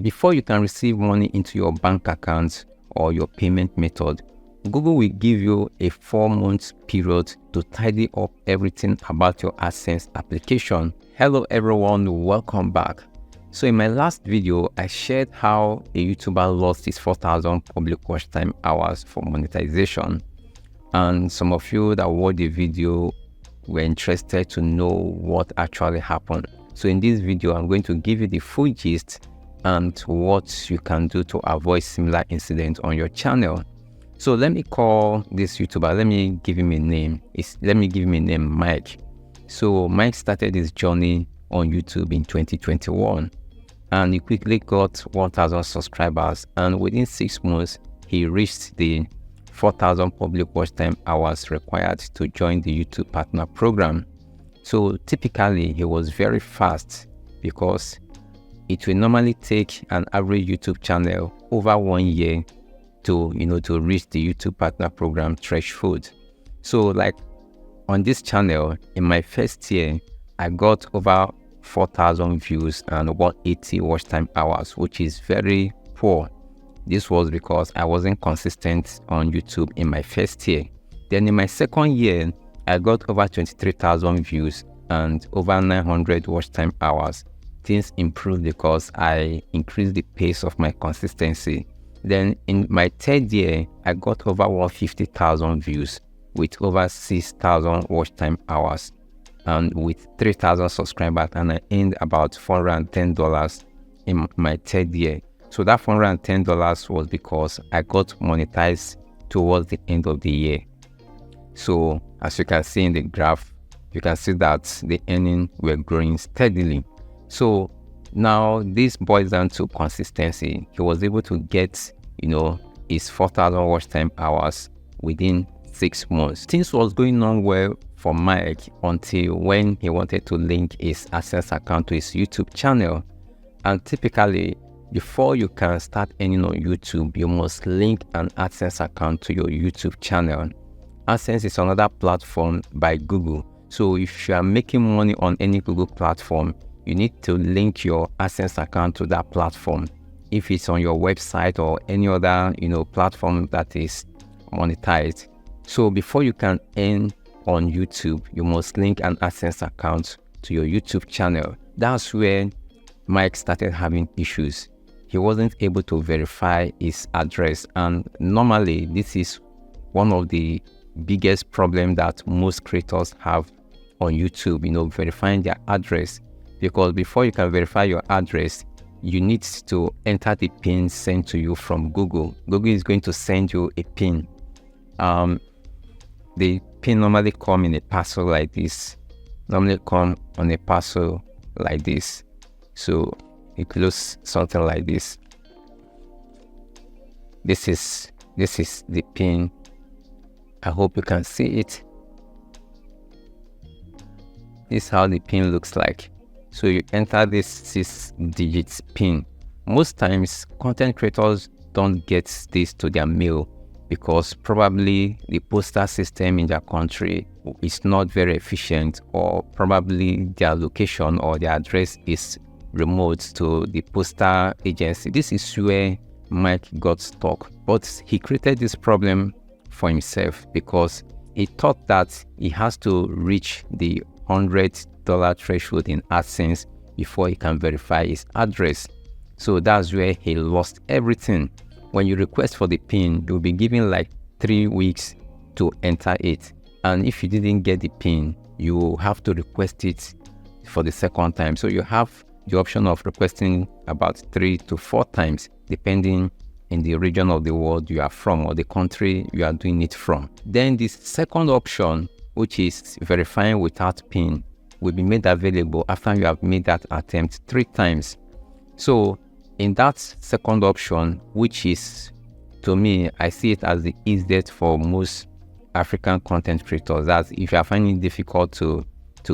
Before you can receive money into your bank account or your payment method, Google will give you a 4-month period to tidy up everything about your AdSense application. Hello everyone, welcome back. So in my last video, I shared how a YouTuber lost his 4,000 public watch time hours for monetization. And some of you that watched the video were interested to know what actually happened. So in this video, I'm going to give you the full gist and what you can do to avoid similar incidents on your channel. So let me call this YouTuber, let me give him a name. Let me give him a name, Mike. So Mike started his journey on YouTube in 2021 and he quickly got 1,000 subscribers, and within 6 months, he reached the 4,000 public watch time hours required to join the YouTube partner program. So typically he was very fast because it will normally take an average YouTube channel over 1 year to reach the YouTube partner program threshold. So like on this channel, in my first year, I got over 4,000 views and 180 watch time hours, which is very poor. This was because I wasn't consistent on YouTube in my first year. Then in my second year, I got over 23,000 views and over 900 watch time hours. Things improved because I increased the pace of my consistency. Then in my third year, I got over 150,000 views with over 6,000 watch time hours and with 3,000 subscribers, and I earned about $410 in my third year. So that $410 was because I got monetized towards the end of the year. So as you can see in the graph, you can see that the earnings were growing steadily. So now this boils down to consistency. He was able to get, his 4,000 watch time hours within 6 months. Things was going on well for Mike until when he wanted to link his AdSense account to his YouTube channel. And typically, before you can start earning on YouTube, you must link an AdSense account to your YouTube channel. AdSense is another platform by Google. So if you are making money on any Google platform, you need to link your AdSense account to that platform. If it's on your website or any other, platform that is monetized. So before you can earn on YouTube, you must link an AdSense account to your YouTube channel. That's where Mike started having issues. He wasn't able to verify his address, and normally this is one of the biggest problems that most creators have on YouTube, verifying their address. Because before you can verify your address, you need to enter the PIN sent to you from Google. Google is going to send you a PIN. The PIN normally come in a parcel like this. Normally come on a parcel like this. So it looks something like this. This is the PIN. I hope you can see it. This is how the PIN looks like. So you enter this 6-digit PIN. Most times, content creators don't get this to their mail because probably the postal system in their country is not very efficient, or probably their location or their address is remote to the postal agency. This is where Mike got stuck. But he created this problem for himself because he thought that he has to reach the $100 threshold in AdSense before he can verify his address. So that's where he lost everything. When you request for the PIN, you'll be given like 3 weeks to enter it. And if you didn't get the PIN, you have to request it for the second time. So you have the option of requesting about 3 to 4 times, depending in the region of the world you are from or the country you are doing it from. Then this second option, which is verifying without PIN, will be made available after you have made that attempt 3 times. So in that second option, which is, to me, I see it as the easiest for most African content creators, that's if you are finding it difficult to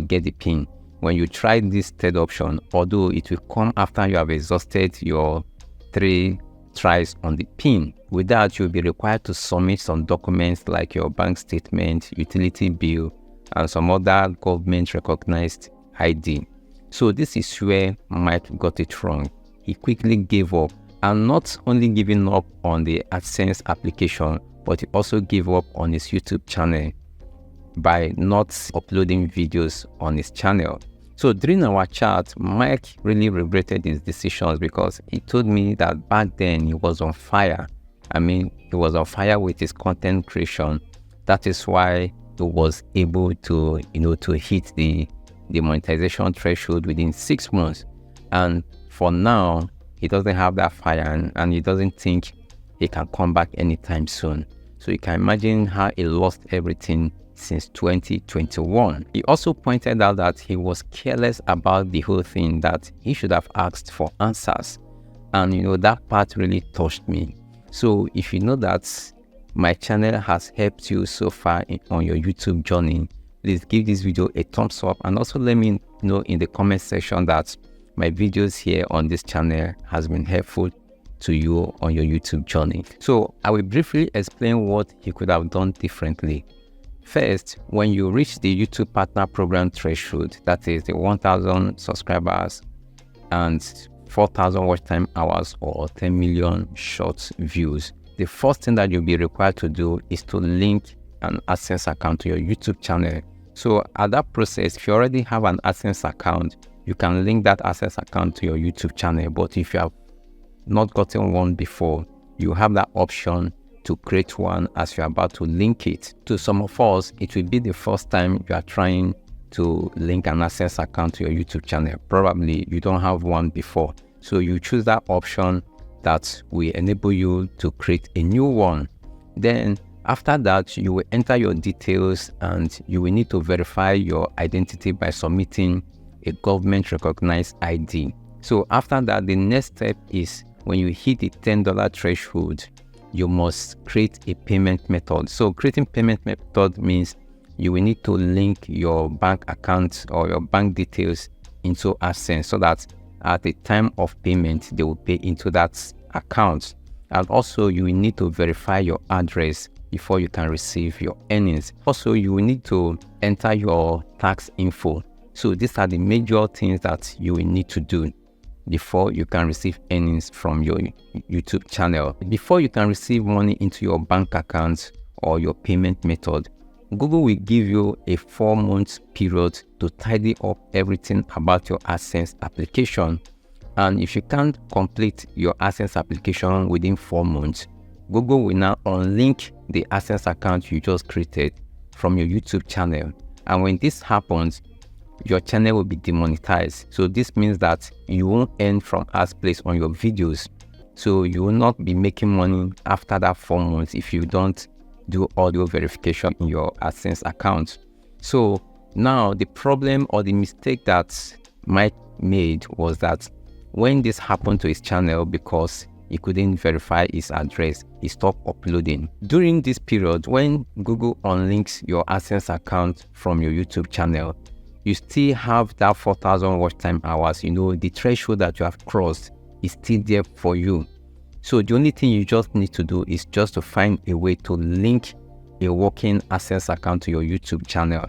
get the PIN. When you try this third option, although it will come after you have exhausted your 3 tries on the PIN, with that you'll be required to submit some documents like your bank statement, utility bill, and some other government recognized ID. So this is where Mike got it wrong. he quickly gave up, and not only giving up on the AdSense application, but he also gave up on his YouTube channel by not uploading videos on his channel. So during our chat, Mike really regretted his decisions because he told me that back then he was on fire. I mean, he was on fire with his content creation. That is why he was able to, to hit the monetization threshold within 6 months. And for now, he doesn't have that fire, and he doesn't think he can come back anytime soon. So you can imagine how he lost everything since 2021. He also pointed out that he was careless about the whole thing, that he should have asked for answers. And that part really touched me. So if you know that my channel has helped you so far on your YouTube journey, please give this video a thumbs up, and also let me know in the comment section that my videos here on this channel has been helpful to you on your YouTube journey. So I will briefly explain what you could have done differently. First, when you reach the YouTube Partner Program threshold, that is the 1,000 subscribers and 4,000 watch time hours or 10 million short views, the first thing that you'll be required to do is to link an AdSense account to your YouTube channel. So at that process, if you already have an AdSense account, you can link that AdSense account to your YouTube channel. But if you have not gotten one before, you have that option to create one as you're about to link it. To some of us, it will be the first time you are trying to link an AdSense account to your YouTube channel. Probably you don't have one before. So you choose that option that will enable you to create a new one. Then after that, you will enter your details, and you will need to verify your identity by submitting a government recognized ID. So after that, the next step is when you hit the $10 threshold, you must create a payment method. So creating payment method means you will need to link your bank account or your bank details into AdSense, so that at the time of payment, they will pay into that account. And also you will need to verify your address before you can receive your earnings. Also, you will need to enter your tax info. So these are the major things that you will need to do before you can receive earnings from your YouTube channel. Before you can receive money into your bank account or your payment method, Google will give you a 4-month period to tidy up everything about your AdSense application. And if you can't complete your AdSense application within 4 months, Google will now unlink the AdSense account you just created from your YouTube channel. And when this happens, your channel will be demonetized. So this means that you won't earn from ads placed on your videos. So you will not be making money after that 4 months if you don't do audio verification in your AdSense account. So now the problem or the mistake that Mike made was that when this happened to his channel, because he couldn't verify his address, he stopped uploading. During this period, when Google unlinks your AdSense account from your YouTube channel, you still have that 4,000 watch time hours. The threshold that you have crossed is still there for you. So the only thing you just need to do is just to find a way to link a working AdSense account to your YouTube channel.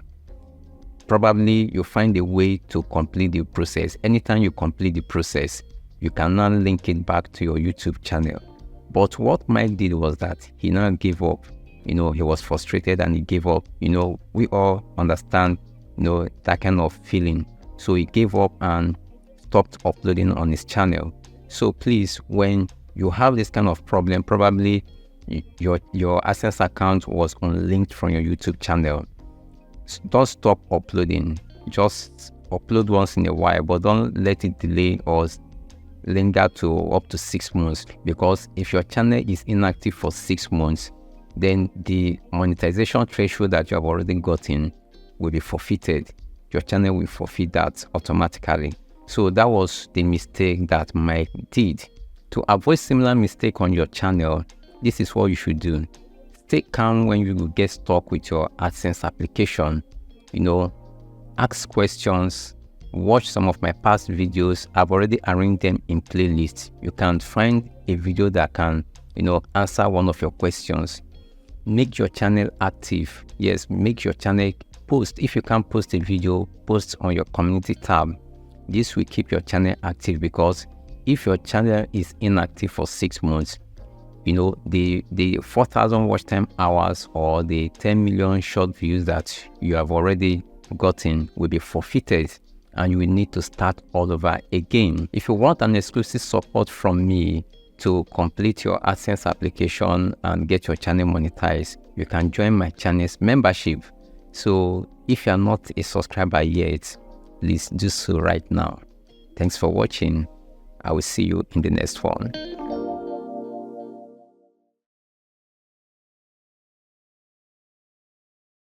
Probably you'll find a way to complete the process. Anytime you complete the process, you can now link it back to your YouTube channel. But what Mike did was that he now gave up. He was frustrated and he gave up. We all understand that kind of feeling. So he gave up and stopped uploading on his channel. So please, when you have this kind of problem, probably your AdSense account was unlinked from your YouTube channel, don't stop uploading. Just upload once in a while, but don't let it delay or linger to up to 6 months, because if your channel is inactive for 6 months, then the monetization threshold that you have already gotten will be forfeited. Your channel will forfeit that automatically. So that was the mistake that Mike did. To avoid similar mistake on your channel, this is what you should do. Stay calm when you get stuck with your AdSense application. Ask questions, watch some of my past videos. I've already arranged them in playlists. You can find a video that can, answer one of your questions. Make your channel active. Yes, make your channel post. If you can't post a video, post on your community tab. This will keep your channel active, because if your channel is inactive for 6 months, you know, the 4,000 watch time hours or the 10 million short views that you have already gotten will be forfeited, and you will need to start all over again. If you want an exclusive support from me to complete your AdSense application and get your channel monetized, you can join my channel's membership. So if you are not a subscriber yet, please do so right now. Thanks for watching. I will see you in the next one.